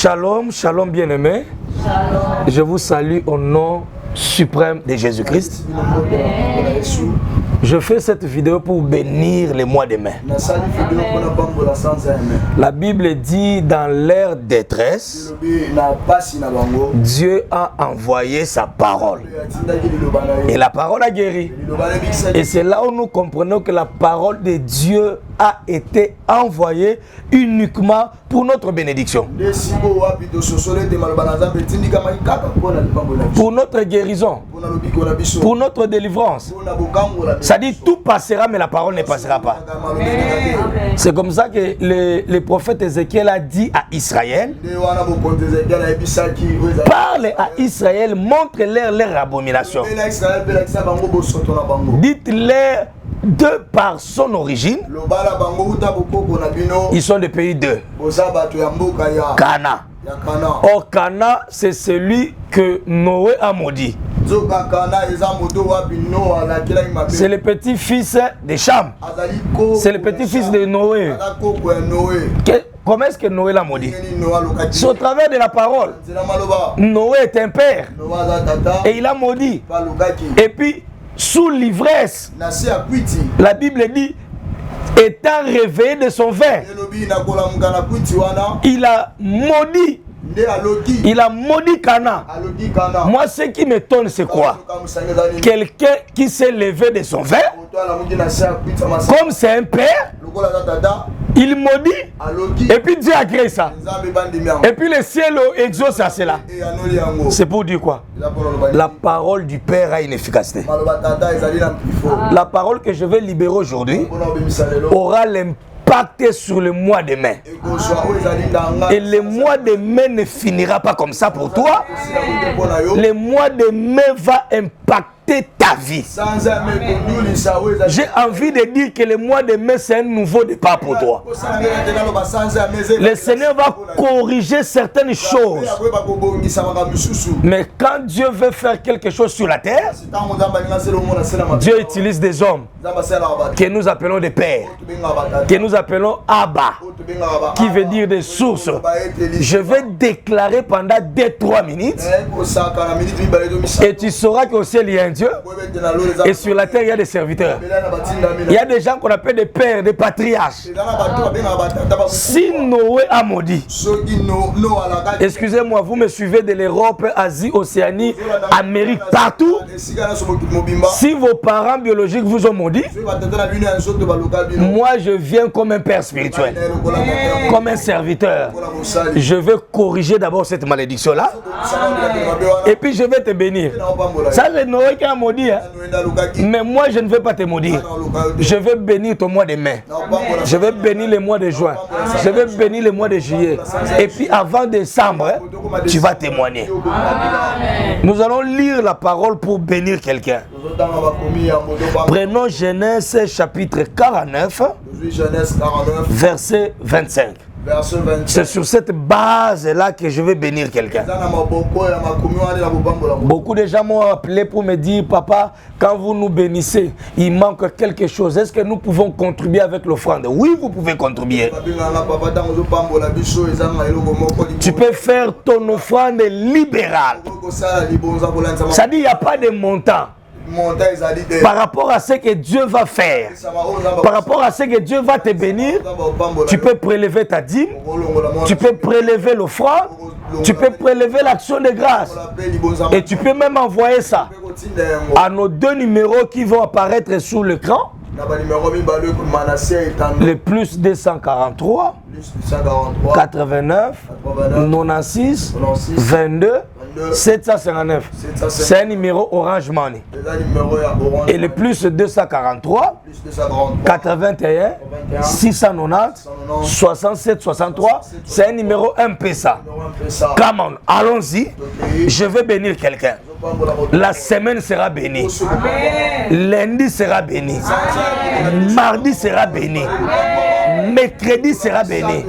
Shalom, shalom bien-aimés. Je vous salue au nom suprême de Jésus-Christ. Je fais cette vidéo pour bénir les mois de mai. La Bible dit dans leur détresse, Dieu a envoyé sa parole. Et la parole a guéri. Et c'est là où nous comprenons que la parole de Dieu a été envoyée uniquement pour notre bénédiction. Pour notre guérison. Pour notre délivrance. Ça dit tout passera mais la parole ne passera pas. C'est comme ça que le prophète Ézéchiel a dit à Israël, parle à Israël, montre-leur abomination. Dites-leur de par son origine, ils sont des pays de Cana. Or Cana, c'est celui que Noé a maudit. C'est le petit-fils de Cham. C'est le petit-fils de Noé. Comment est-ce que Noé l'a maudit? C'est au travers de la parole. Noé est un père. Et il a maudit. Et puis, sous l'ivresse, la Bible dit, étant réveillé de son vin, il a maudit. Il a maudit Cana. Moi, ce qui m'étonne, c'est quoi? Quelqu'un qui s'est levé de son vin, comme c'est un père, il maudit, et puis Dieu a créé ça. Et puis le ciel exauce à cela. C'est pour dire quoi? La parole du Père a une efficacité. La parole que je vais libérer aujourd'hui aura l'impact sur le mois de mai. Et le mois de mai ne finira pas comme ça pour toi. Le mois de mai va impacter ta vie. J'ai envie de dire que le mois de mai, c'est un nouveau départ pour toi. Le Seigneur va corriger certaines choses. Mais quand Dieu veut faire quelque chose sur la terre, Dieu utilise des hommes que nous appelons des pères, que nous appelons Abba, qui veut dire des sources. Je vais déclarer pendant 2-3 minutes, et tu sauras qu'au ciel il y a un Dieu, et sur la terre il y a des serviteurs. Il y a des gens qu'on appelle des pères, des patriarches. Si Noé a maudit, excusez-moi, vous me suivez de l'Europe, Asie, Océanie, Amérique, partout. Si vos parents biologiques vous ont maudit, moi je viens comme un père spirituel, comme un serviteur. Je vais corriger d'abord cette malédiction-là, et puis je vais te bénir. Ça c'est Noé qui a maudit, hein? Mais moi je ne vais pas te maudire. Je vais bénir ton mois de mai. Je vais bénir le mois de juin. Je vais bénir le mois de juillet. Et puis avant décembre, tu vas témoigner. Nous allons lire la parole pour bénir quelqu'un. Prenons Genèse chapitre 49, verset 25. C'est sur cette base-là que je vais bénir quelqu'un. Beaucoup de gens m'ont appelé pour me dire, papa, quand vous nous bénissez, il manque quelque chose. Est-ce que nous pouvons contribuer avec l'offrande? Oui, vous pouvez contribuer. Tu peux faire ton offrande libérale. Ça dit, il n'y a pas de montant. Par rapport à ce que Dieu va faire, par rapport à ce que Dieu va te bénir, tu peux prélever ta dîme, tu peux prélever l'offrande, tu peux prélever l'action de grâce, et tu peux même envoyer ça à nos 2 numéros qui vont apparaître sous l'écran. Le plus 243 89 96 22 759. C'est un numéro Orange Money. Et le plus 243 81 690 67 63. C'est un numéro M-Pesa. Come on, allons-y. Je vais bénir quelqu'un. La semaine sera bénie. Lundi sera béni. Mardi sera béni. Mercredi sera béni.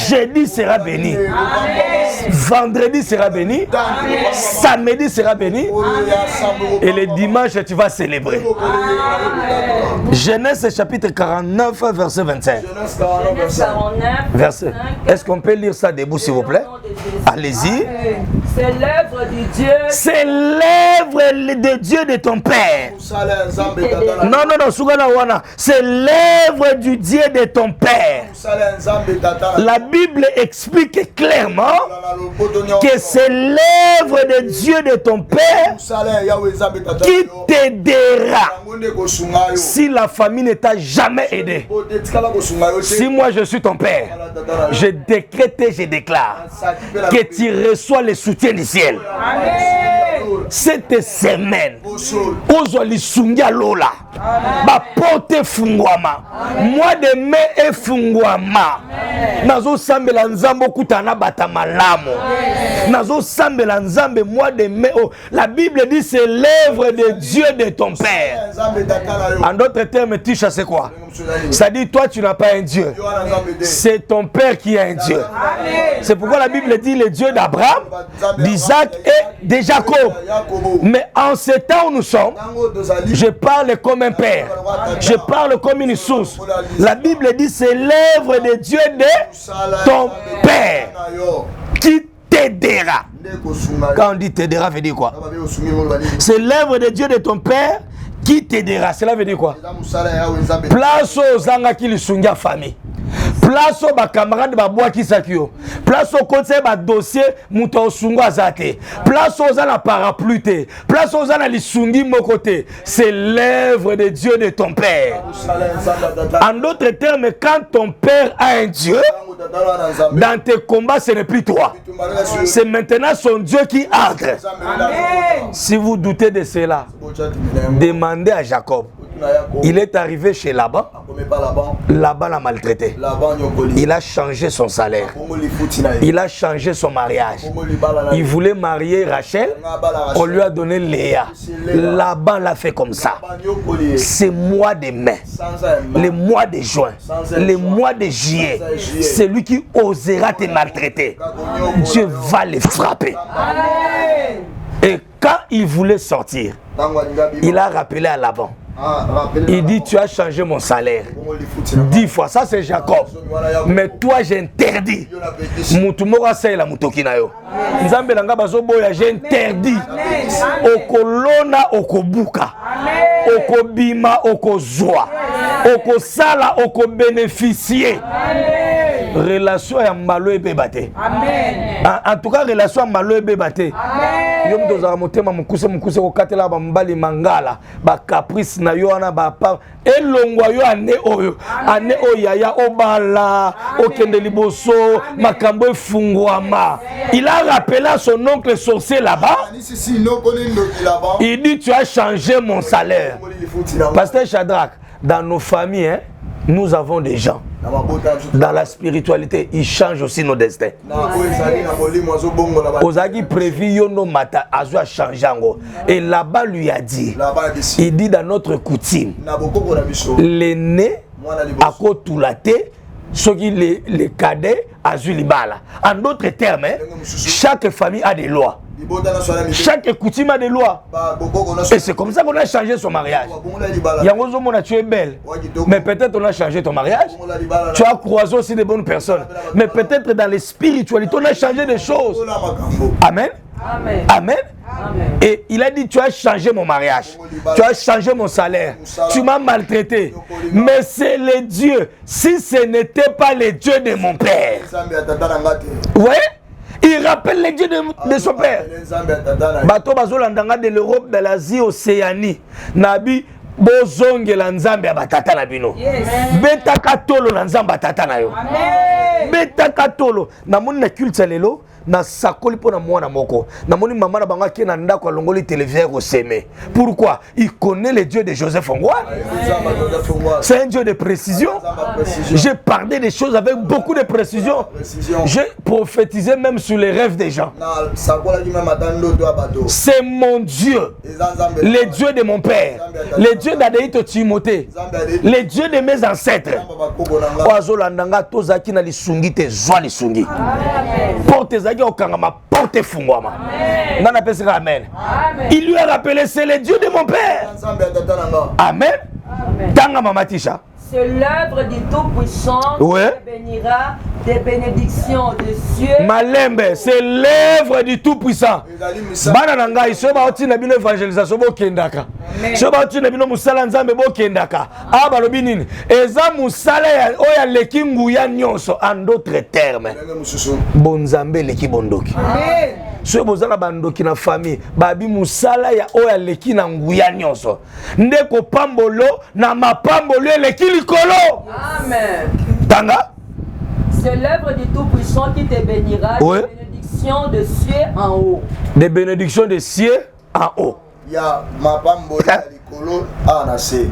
Jeudi sera béni. vendredi sera béni, samedi sera béni, et le dimanche tu vas célébrer. Genèse chapitre 49, verset 25. Verset. Est-ce qu'on peut lire ça debout, s'il vous plaît? Allez-y. C'est l'œuvre de Dieu. C'est l'œuvre de Dieu de ton Père. Non, Sougana Wana. C'est l'œuvre du Dieu de ton Père. La Bible explique clairement que c'est l'œuvre de Dieu de ton Père qui t'aidera si la famille ne t'a jamais aidé. Si moi je suis ton Père, je décrète et je déclare que tu reçois le soutien du ciel. Cette semaine, ozoli sungia lola, ba porte fungwama, mois de mai et fungwama. Nazo sambela nzambo kutana batamalamu. Nazo sambela nzambe mois de mai. Oh, la Bible dit c'est l'œuvre de Dieu de ton Père. En d'autres termes, Tisha, c'est quoi? Ça dit toi tu n'as pas un Dieu. C'est ton Père qui a un Dieu. C'est pourquoi la Bible dit le Dieu d'Abraham, d'Isaac et de Jacob. Mais en ce temps où nous sommes, je parle comme un père. Je parle comme une source. La Bible dit c'est l'œuvre de Dieu de ton Père qui t'aidera. Quand on dit t'aidera, veut dire quoi? C'est l'œuvre de Dieu de ton Père qui t'aidera. Cela veut dire quoi? Place aux anga qui le famille. Place au camarade babois qui s'accueille. Place au côté ba dossier muto sunga zate. Place aux la parapluie. Place aux la lisungi mon côté. C'est l'œuvre de Dieu de ton Père. En d'autres termes, quand ton Père a un Dieu, dans tes combats, ce n'est plus toi. C'est maintenant son Dieu qui entre. Si vous doutez de cela, demandez à Jacob. Il est arrivé chez Laban. Laban l'a maltraité. Il a changé son salaire. Il a changé son mariage. Il voulait marier Rachel. On lui a donné Léa. Laban l'a fait comme ça. C'est mois de mai, le mois de juin, le mois de juillet. C'est lui qui osera te maltraiter. Dieu va le frapper. Et quand il voulait sortir, il a rappelé à Laban. Il dit tu as changé mon salaire 10 fois. Ça c'est Jacob. Mais toi j'interdis. J'interdis. Okolona okobuka. Okobima okozwa. Okosala okobénéficier. Relation ya malo ebebate. En tout cas relation ya malo ebebate. Yom dozara motema mukuse ko katela ba mbali mangala ba caprice na yo ana ba pa elongwa yo ane oyo yaya obala okende liboso makambo efungwama. Il a rappelé à son oncle sorcier là-bas. Il dit tu as changé mon salaire. Pasteur Shadrach, dans nos familles, hein, nous avons des gens. Dans la spiritualité, ils changent aussi nos destins. Ozagi prévu yono mata azwa changer ngo. Et là-bas lui a dit, il dit dans notre coutume, l'aîné a kotulate, soki les cadets azwa libala. En d'autres termes, chaque famille a des lois. Chaque coutume a des lois. Et c'est comme ça qu'on a changé son mariage. Yangozo mona tu es belle. Mais peut-être on a changé ton mariage. Tu as croisé aussi des bonnes personnes. Mais peut-être dans les spiritualités on a changé des choses. Amen. Amen. Amen. Et il a dit tu as changé mon mariage. Tu as changé mon salaire. Tu m'as maltraité. Mais c'est le Dieu. Si ce n'était pas le Dieu de mon père. Vous voyez? Il rappelle les dieux de son père. Bato bazolandanga de l'Europe, de l'Asie, Océanie. Nabi bozonge la nzambe ya batata na bino. Beta katolo na nzamba tata na yo. Beta katolo na moni na culte lelo na sakoli pona mwana moko. Na moni maman na banga ki na ndako longoli téléviseur au semé. Pourquoi? Il connaît le Dieu de Joseph Ongwa. C'est un Dieu de précision. J'ai parlé des choses avec beaucoup de précision. J'ai prophétisé même sur les rêves des gens. C'est mon Dieu. Le Dieu de mon père. Le Dieu d'Adaïto Timothée. Le Dieu de mes ancêtres. porte ezaki okanga ma porte fungwama. Nana pesika amen. Il lui a rappelé, c'est le Dieu de mon père. Amen. Tanga mama Tisha. C'est l'œuvre du Tout-Puissant qui bénira des bénédictions de cieux. Malembe, c'est l'œuvre du Tout-Puissant. Bana nanga iso ba oti na bino evangelisation bo kendaka. So ba oti na bino musala nzambe bo kendaka. Aba lobi nini? Eza musala ya oya leki nguya nyonso en d'autres termes. Bonzambe leki bondoki. Amen. So bozala bandoki na famille, babi musala ya oya leki na nguya nyonso. Ndeko pambolo na mapambolo leki likolo. Amen. Tanga. C'est l'œuvre du Tout-Puissant qui te bénira, des bénédictions de cieux en haut. Des bénédictions de cieux en haut. Il y a ma pamboli à l'icolo à Nassé.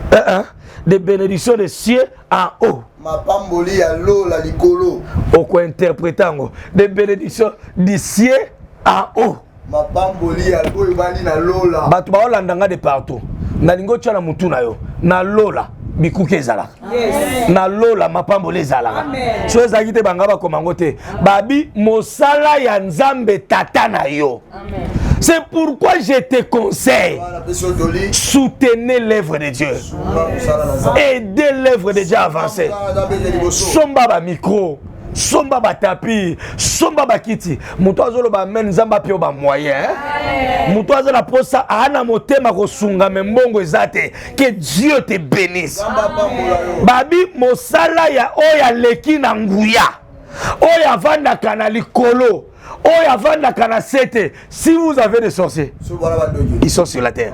Des bénédictions de cieux en haut. Ma pamboli à l'eau la l'icolo. Au quoi interprétant des bénédictions du cieux en haut. Ma pamboli à l'eau et na lola. Batu ba olandanga de partout. Na lingo tcha na mutu na yo. Na lola. Bikuke ezala. Na lola mapambole ezala. So ezaki te banga ba komango te. Babi mosala ya nzambe tata na yo. C'est pourquoi je te conseille, soutenez l'œuvre de Dieu. Aidez l'œuvre de Dieu à avancer. Somba ba micro, somba ba tapis, somba ba kiti. Muto azolo ba men nzamba pio ba moyen. Muto azola posa ana motema ko sunga membongo ezate. Que Dieu te bénisse. Babi mosala ya oya leki na nguya. Oya vanda kana likolo. Oh, avant la canacette, si vous avez des sorciers, ils sont sur la terre.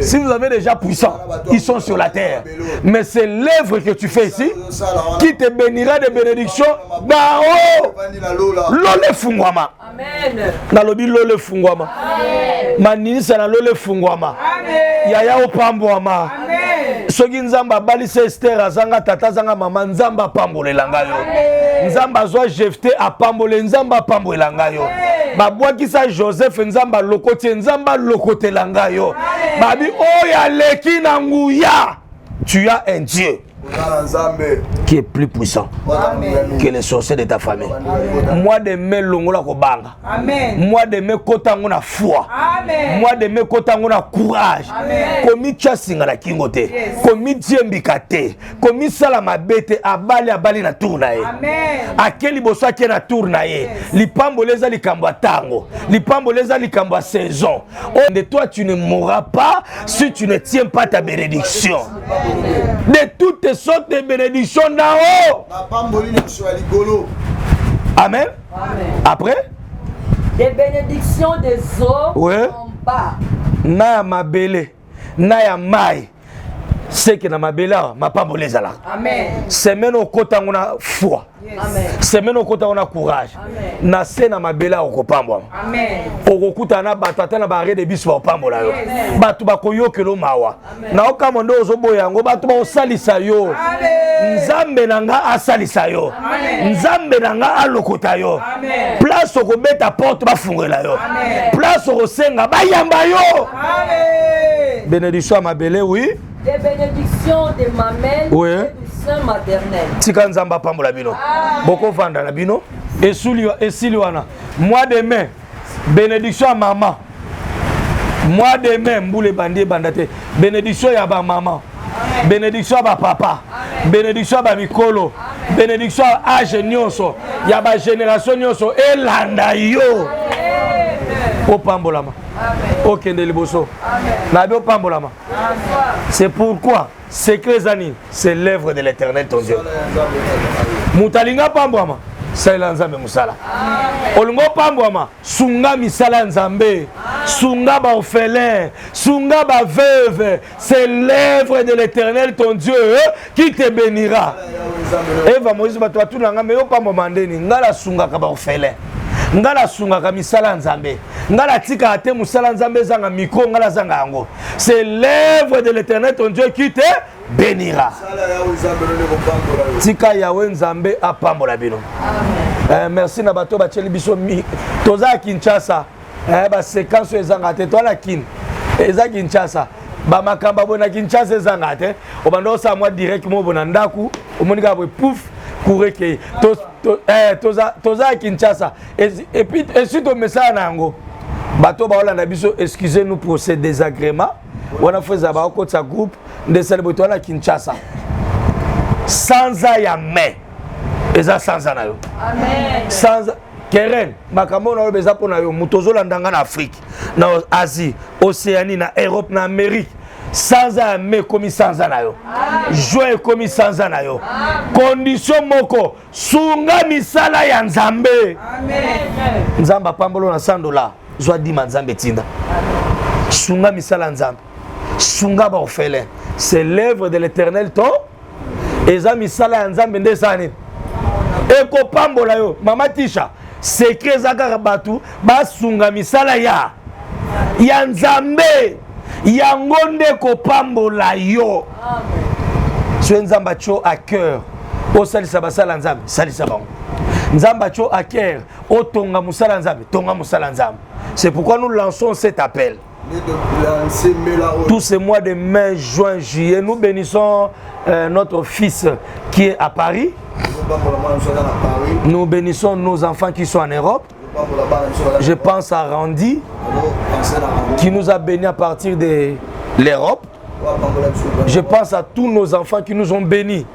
Si vous avez des gens puissants, ils sont sur la terre. Mais c'est l'œuvre que tu fais ici qui te bénira de bénédictions. Bah oh, lole fungwama. Amen. Nalobi lole fungwama. Manisa na lole fungwama. Yaya opambwama. Soki nzamba balise Esther azanga tata zanga mama nzamba pambole langayo. Nzamba zwa Jefte apambole nzamba pambole langayo. Babwaki sa Joseph nzamba lokote nzamba lokote langayo. Babi oya leki na nguya. Tu as un Dieu qui est plus puissant que les sorciers de ta famille. Moi de me longola ko banga. Moi de me kotango na foi. Moi de me kotango na courage. Komi chasinga na kingote. Komi diembika te. Komi sala mabete abali na tour na ye. Akeli boso ake na tour na ye. Lipamboleza likambo tango. Lipamboleza likambo saison. De toi tu ne mourras pas si tu ne tiens pas ta bénédiction. De toutes sortes de bénédictions d'en haut. Amen. Après, des bénédictions des eaux en bas. Na mabele, na ya mai. C'est que na mabela, ma pas bolé zala. Amen. Semaine au côté on a foi. Amen. Semaine au côté on a courage. Na se na mabela au kopambo. Amen. Au kuta na batata na barre de biso pambo la yo. Batu bakoyo kelo mawa. Na okamondo ozobo yango batu ba osalisa yo. Nzambe nanga asalisa yo. Nzambe nanga alokota yo. Place au beta porte ba fungela yo. Place au senga ba yamba yo. Amen. Bénédiction à mabele oui. Des bénédictions de mamelles et du sein maternel. Tika nzamba pambola bino. Boko vanda na bino. Esili wana. Moi demain, bénédiction à maman. Moi demain, mboule bandie bandate. Bénédiction ya ba maman. Bénédiction à ba papa. Bénédiction à ba mikolo. Bénédiction à âge nyonso. Ya ba génération nyonso elanda yo. O pambolama. Ok, Ndeliboso. C'est pourquoi secret zani, c'est l'œuvre de l'Éternel ton Dieu. Mutalinga pambwama, c'est l'anzambe musala. Olungo pambwama, sunga misala nzambe, sunga ba orphelin, sunga ba veuve, c'est l'œuvre de l'Éternel ton Dieu qui te bénira. Eva Moïse batwa tout nanga me yo pambwama ndeni, ngala sunga ka ba orphelin. Ngala sunga ka misala nzambe. Ngala tika ate musala nzambe zanga miko ngala zanga yango. C'est l'œuvre de l'Éternel ton Dieu qui te bénira. Tika Yahweh nzambe apambola bino. Merci na bato bacheli biso mi. Toza Kinshasa. Ba séquence ezanga te to la kin. Eza Kinshasa. Ba makamba bona Kinshasa ezanga te. Obando sa moi direct mo bona ndaku. Omonika bo pouf. Koureke. Toza à Kinshasa. Et puis, ensuite, on met ça en ango. Bateau Baola Nabiso, excusez-nous pour ces désagréments. On a fait ça au groupe de célébrités à Kinshasa. Sans ayamé. Et ça sans anayo. Amen. Sans Keren, makambo na beza pona yo mutozo landanga na Afrique, na Asie, Océanie, na Europe, na Amérique. Sans ayamé comme sans anayo. Joie comme sans anayo. Condition moko sunga misala ya Nzambe. Amen. Nzamba pambolo na $100. Joie di Nzambe tinda. Sunga misala Nzambe. Sunga ba orphelin. C'est l'œuvre de l'Éternel to. Eza misala Nzambe ndesani. Eko pambola yo mama Tisha secret zaka batu basunga misala ya Nzambe yango nde ko pambola yo. So Nzamba cho à cœur o salisa basala Nzambe salisa bango. Nzamba cho à cœur o tonga musala Nzambe tonga musala Nzambe. C'est pourquoi nous lançons cet appel. Tous ces mois de mai, juin, juillet, nous bénissons notre fils qui est à Paris. Nous bénissons nos enfants qui sont en Europe. Je pense à Randy, qui nous a bénis à partir de l'Europe. Je pense à tous nos enfants qui nous ont bénis.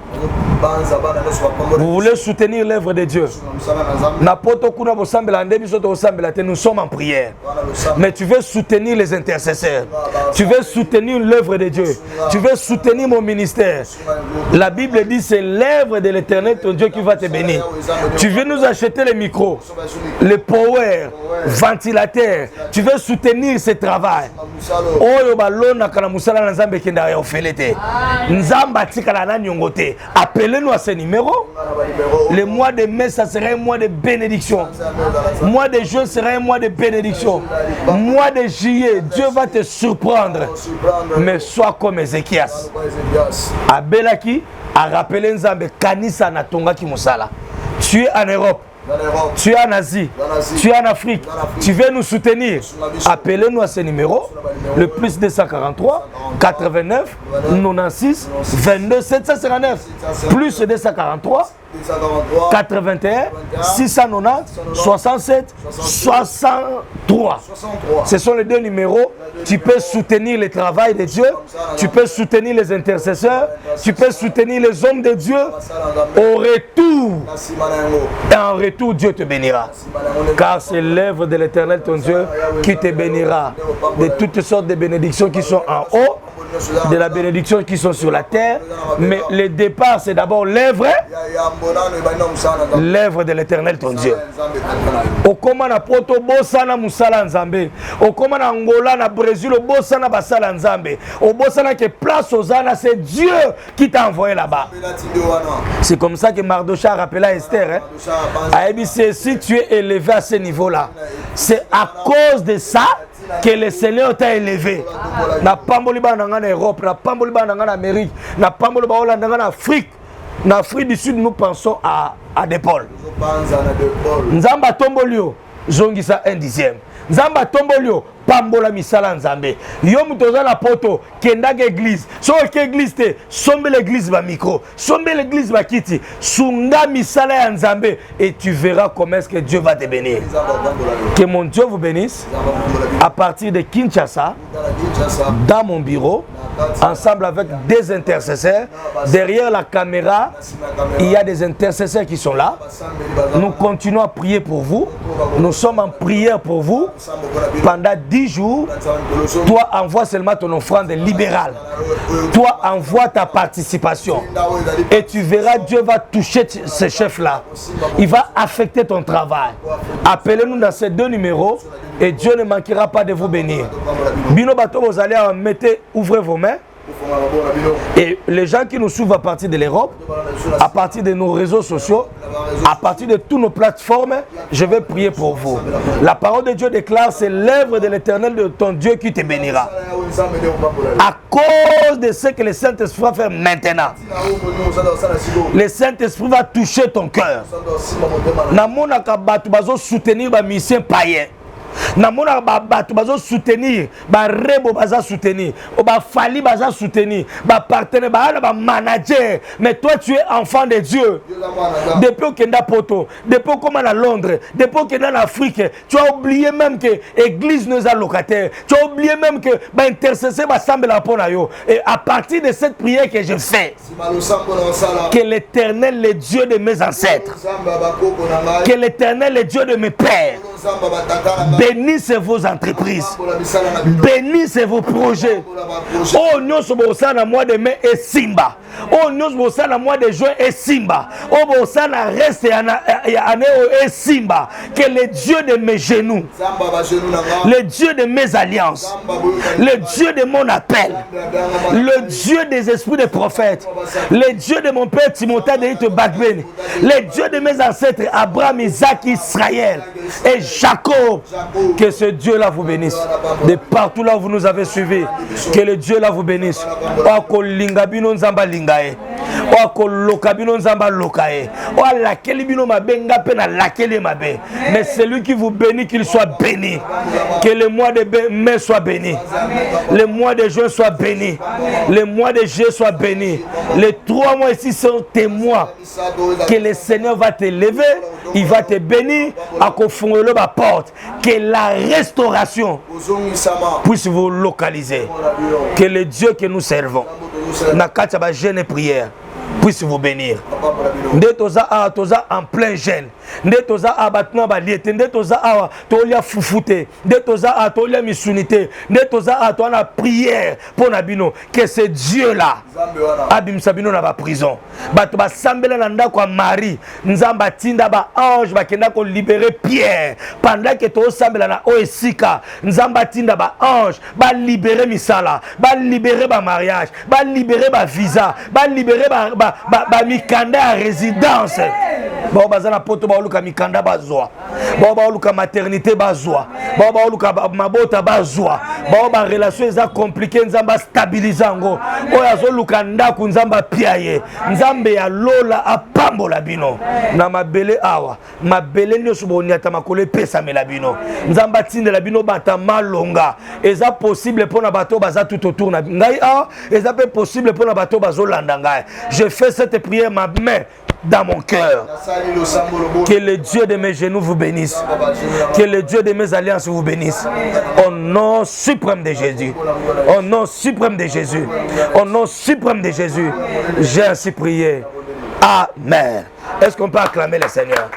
Vous voulez soutenir l'œuvre de Dieu. Nous sommes en prière. Mais tu veux soutenir les intercesseurs. Tu veux soutenir l'œuvre de Dieu. Tu veux soutenir mon ministère. La Bible dit c'est l'œuvre de l'Éternel, ton Dieu, qui va te bénir. Tu veux nous acheter les micros, les power, ventilateurs. Tu veux soutenir ce travail. Appelez-nous à ce numéro. Le mois de mai, ça sera un mois de bénédiction. Le mois de juin sera un mois de bénédiction. Le mois de juillet, Dieu va te surprendre. Mais sois comme Ézéchias. Abelaki a rappelé Nzambe Kanisa na tonga ki musala. Tu es en Europe. Tu es en Asie, tu es en Afrique, tu veux nous soutenir. Appelez-nous à ce numéro, le plus 243 89 96 22 759, plus 243 81 690 67 63. Ce sont les deux numéros. Tu peux soutenir le travail de Dieu, tu peux soutenir les intercesseurs, tu peux soutenir les hommes de Dieu. Au retour, et en retour, Dieu te bénira. Car c'est l'œuvre de l'Éternel, ton Dieu, qui te bénira de toutes sortes de bénédictions qui sont en haut, de la bénédiction qui sont sur la terre. Mais le départ, c'est d'abord l'œuvre de l'Éternel, ton Dieu. Au comment na poto bosana musala Nzambe, au comment na Angola na Brésil au bosana basala Nzambe, au bosana que place aux ânes, c'est Dieu qui t'a envoyé là-bas. C'est comme ça que Mardocha a rappelé à Esther. Si tu es élevé à ce niveau-là, c'est à cause de ça que le Seigneur t'a élevé. Na pamboli ba en Europe, na pamboli ba en Amérique, na pamboli ba en Afrique. En Afrique du Sud, nous pensons à des pôles. Nzamba tombolio, zongisa 1/10. Nzamba tombolio, pambola misala Nzambe. Yo mutoza la poto, kendage église. So ke église te, sombe l'église ba micro, sombe l'église ba kiti, sunga misala ya Nzambe et tu verras comment est-ce que Dieu va te bénir. Que mon Dieu vous bénisse à partir de Kinshasa, dans mon bureau, ensemble avec des intercesseurs. Derrière la caméra, il y a des intercesseurs qui sont là. Nous continuons à prier pour vous. Nous sommes en prière pour vous pendant 10 jours. Toi, envoie seulement ton offrande libérale. Toi, envoie ta participation. Et tu verras, Dieu va toucher ce chef-là. Il va affecter ton travail. Appelez-nous dans ces deux numéros et Dieu ne manquera pas de vous bénir. Bino Bato, vous allez ouvrez vos mains. Et les gens qui nous suivent à partir de l'Europe, à partir de nos réseaux sociaux, à partir de toutes nos plateformes, je vais prier pour vous. La parole de Dieu déclare, c'est l'œuvre de l'Éternel de ton Dieu qui te bénira. À cause de ce que le Saint-Esprit va faire maintenant, le Saint-Esprit va toucher ton cœur. Namonaka batu bazo soutenir ba mission païen. namona bato bazo soutenir ba rebo baza soutenir o ba fali baza soutenir ba partenaire ba manager, mais toi tu es enfant de Dieu. Depuis que nda poto, depuis qu'on à Londres, depuis que dans l'Afrique, tu as oublié même que l'église nous a locataire, tu as oublié même que ba intercesseur ba semble la pona yo. Et à partir de cette prière que je fais, que l'Éternel, le Dieu de mes ancêtres, que l'Éternel, le Dieu de mes pères, bénisse vos entreprises, bénisse vos projets. Oh, nous sommes au sein de moi de mai et Simba. Oh, nous sommes au sein de moi de juin et Simba. Oh, au sein de reste et Simba. Que le Dieu de mes genoux, le Dieu de mes alliances, le Dieu de mon appel, le Dieu des esprits des prophètes, le Dieu de mon père Timothée de Hite Bagbeni, le Dieu de mes ancêtres Abraham, Isaac, Israël et Jacob, que ce Dieu-là vous bénisse. De partout là où vous nous avez suivis, que le Dieu-là vous bénisse. Mais celui qui vous bénit, qu'il soit béni. Que le mois de mai soit béni. Le mois de juin soit béni. Le mois de juillet soit béni. Les 3 mois ici sont témoins que le Seigneur va te lever, il va te bénir, à confondre la porte. Que la restauration puisse vous localiser. Que le Dieu que nous servons, Nakataba jeûne et prière, puisse vous bénir. Nde toza en plein jeûne. Nde toza batna baliete. Nde toza tolia fufute. Nde toza tolia misunité. Nde toza toana prière pour nabino. Que ce Dieu là abim sabino na ba prison. Bato ba sambela na ndako ya Marie. Nzamba tinda ba ange ba kenda ko libérer Pierre. Pendant que to sambela na oesika, nzamba tinda ba ange ba libérer misala, ba libérer ba mariage, ba libérer ba visa, ba libérer ba mikanda à résidence. Ba bazana poto ba luka mikanda bazwa. Ba luka maternité bazwa. Ba luka mabota bazwa. Ba relation eza compliqué nzamba stabilizango. Oya zo luka ndaku nzamba piaye. Nzambe ya lola apambola bino. Na mabele awa. Mabele nyo suboni ata makole pesa mela bino. Nzamba tinde la bino bata malonga. Eza possible pour na bato baza tout autour na ngai a. Eza pe possible pour na bato bazo landa ngai. Je fais cette prière ma main dans mon cœur. Que le Dieu de mes genoux vous bénisse. Que le Dieu de mes alliances vous bénisse. Au nom suprême de Jésus. Au nom suprême de Jésus. Au nom suprême de Jésus. J'ai ainsi prié. Amen. Est-ce qu'on peut acclamer le Seigneur?